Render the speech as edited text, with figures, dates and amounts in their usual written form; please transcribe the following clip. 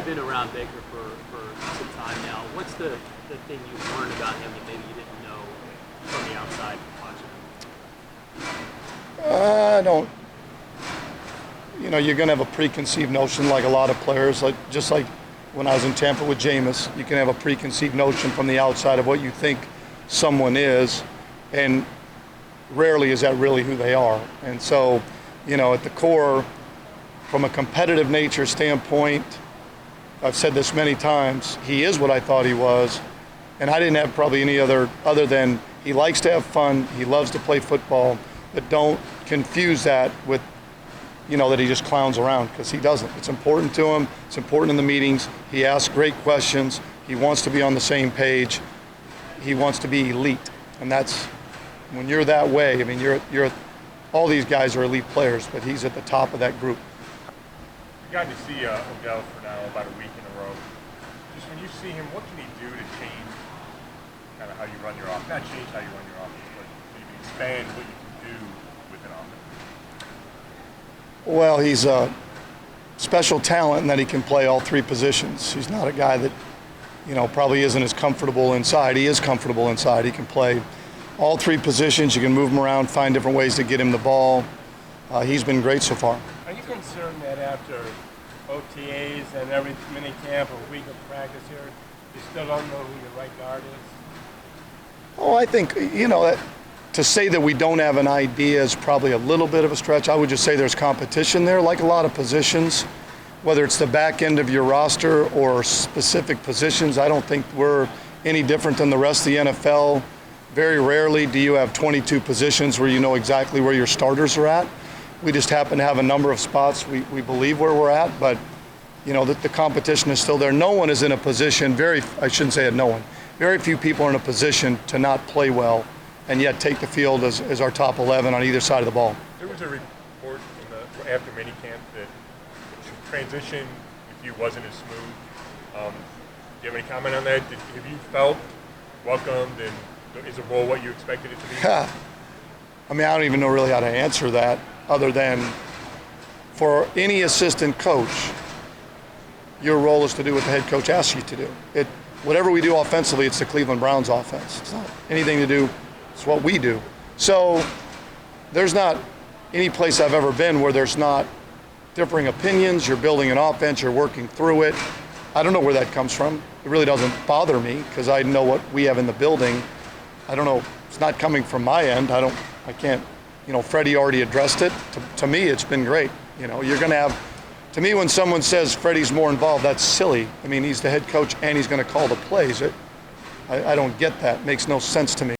you've been around Baker for some time now. What's the thing you've learned about him that maybe you didn't know from the outside watching him? I don't. You're going to have a preconceived notion like a lot of players, just like when I was in Tampa with Jameis, you can have a preconceived notion from the outside of what you think someone is, and rarely is that really who they are. And so, at the core, from a competitive nature standpoint, I've said this many times, he is what I thought he was, and I didn't have probably any other than he likes to have fun, he loves to play football, but don't confuse that with that he just clowns around, because he doesn't. It's important to him. It's important in the meetings. He asks great questions. He wants to be on the same page. He wants to be elite, and that's when you're that way. I mean, you're all these guys are elite players, but he's at the top of that group. You got to see Odell for now about a week in a row. Just when you see him, what can he do to change kind of how you run your offense? Not change how you run your offense, but maybe expand what you can do with an offense. Well, he's a special talent in that he can play all three positions. He's not a guy that, probably isn't as comfortable inside. He is comfortable inside. He can play all three positions. You can move him around, find different ways to get him the ball. He's been great so far. Are you concerned that after OTAs and every mini camp or week of practice here, you still don't know who your right guard is? Oh, I think, to say that we don't have an idea is probably a little bit of a stretch. I would just say there's competition there, like a lot of positions, whether it's the back end of your roster or specific positions. I don't think we're any different than the rest of the NFL. Very rarely do you have 22 positions where you know exactly where your starters are at. We just happen to have a number of spots we believe where we're at, but the competition is still there. No one is in a position, I shouldn't say it, no one. Very few people are in a position to not play well and yet take the field as our top 11 on either side of the ball. There was a report after minicamp that the transition with you wasn't as smooth. Do you have any comment on that? Have you felt welcomed, and is the role what you expected it to be? I mean, I don't even know really how to answer that, other than for any assistant coach, your role is to do what the head coach asks you to do. Whatever we do offensively, it's the Cleveland Browns offense. It's not anything to do. It's what we do. So there's not any place I've ever been where there's not differing opinions. You're building an offense, you're working through it. I don't know where that comes from. It really doesn't bother me because I know what we have in the building. I don't know. It's not coming from my end. I can't, Freddie already addressed it. To me, it's been great. You're going to have, to me, when someone says Freddie's more involved, that's silly. I mean, he's the head coach and he's going to call the plays. I don't get that. It makes no sense to me.